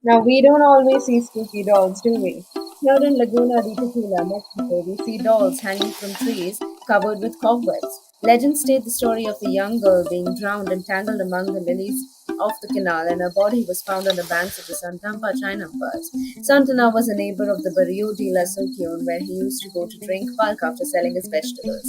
Now, we don't always see spooky dolls, do we? Here in Laguna de Tequila, Mexico, we see dolls hanging from trees covered with cobwebs. Legends state the story of a young girl being drowned and tangled among the lilies of the canal, and her body was found on the banks of the Santampa Chinampas. Santana was a neighbor of the Barrio de la Sucion, where he used to go to drink bulk after selling his vegetables.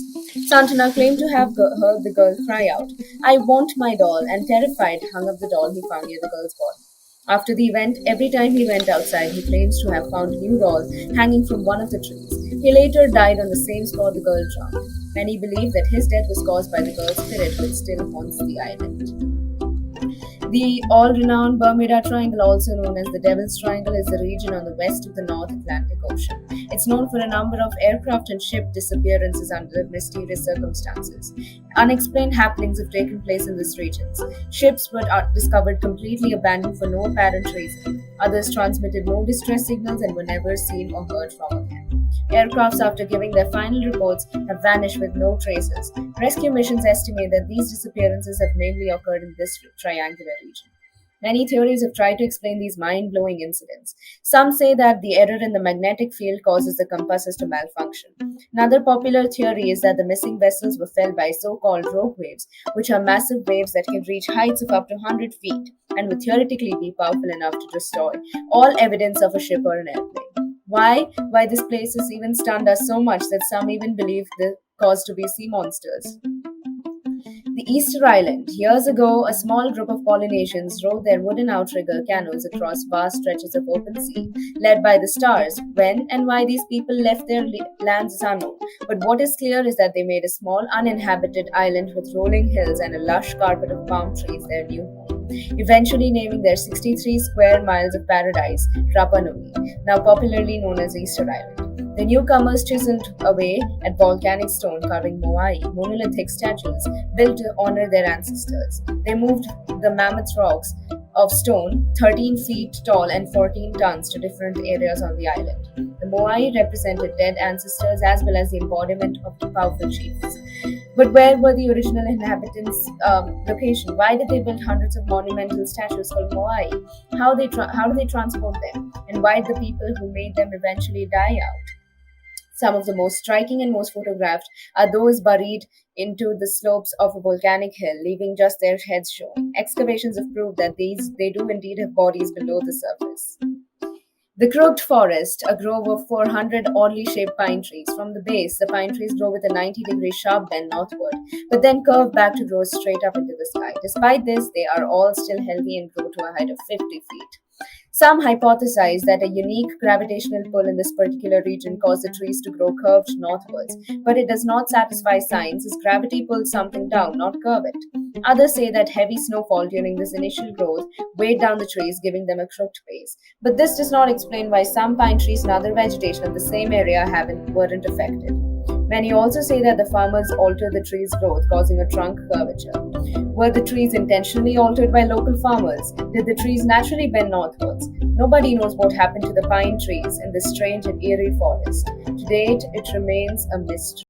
Santana claimed to have heard the girl cry out, "I want my doll," and terrified, hung up the doll he found near the girl's body. After the event, every time he went outside, he claims to have found new dolls hanging from one of the trees. He later died on the same spot the girl drowned. Many believe that his death was caused by the girl's spirit, which still haunts the island. The all-renowned Bermuda Triangle, also known as the Devil's Triangle, is a region on the west of the North Atlantic Ocean. It's known for a number of aircraft and ship disappearances under mysterious circumstances. Unexplained happenings have taken place in these regions. Ships were discovered completely abandoned for no apparent reason. Others transmitted no distress signals and were never seen or heard from again. Aircrafts, after giving their final reports, have vanished with no traces. Rescue missions estimate that these disappearances have mainly occurred in this triangular region. Many theories have tried to explain these mind blowing incidents. Some say that the error in the magnetic field causes the compasses to malfunction. Another popular theory is that the missing vessels were felled by so called rogue waves, which are massive waves that can reach heights of up to 100 feet and would theoretically be powerful enough to destroy all evidence of a ship or an airplane. Why this place has even stunned us so much that some even believe the cause to be sea monsters. The Easter Island. Years ago, a small group of Polynesians rowed their wooden outrigger canoes across vast stretches of open sea, led by the stars. When and why these people left their lands is unknown, but what is clear is that they made a small, uninhabited island with rolling hills and a lush carpet of palm trees their new home, eventually naming their 63 square miles of paradise Rapa Nui, now popularly known as Easter Island. The newcomers chiseled away at volcanic stone, carving moai, monolithic statues built to honor their ancestors. They moved the mammoth rocks of stone, 13 feet tall and 14 tons, to different areas on the island. The moai represented dead ancestors as well as the embodiment of the powerful chiefs. But where were the original inhabitants' location? Why did they build hundreds of monumental statues called moai? How do they transport them? And why did the people who made them eventually die out? Some of the most striking and most photographed are those buried into the slopes of a volcanic hill, leaving just their heads showing. Excavations have proved that they do indeed have bodies below the surface. The Crooked Forest, a grove of 400 oddly shaped pine trees. From the base, the pine trees grow with a 90-degree sharp bend northward, but then curve back to grow straight up into the sky. Despite this, they are all still healthy and grow to a height of 50 feet. Some hypothesize that a unique gravitational pull in this particular region caused the trees to grow curved northwards, but it does not satisfy science as gravity pulls something down, not curve it. Others say that heavy snowfall during this initial growth weighed down the trees, giving them a crooked base. But this does not explain why some pine trees and other vegetation of the same area weren't affected. Many also say that the farmers altered the tree's growth, causing a trunk curvature. Were the trees intentionally altered by local farmers? Did the trees naturally bend northwards? Nobody knows what happened to the pine trees in this strange and eerie forest. To date, it remains a mystery.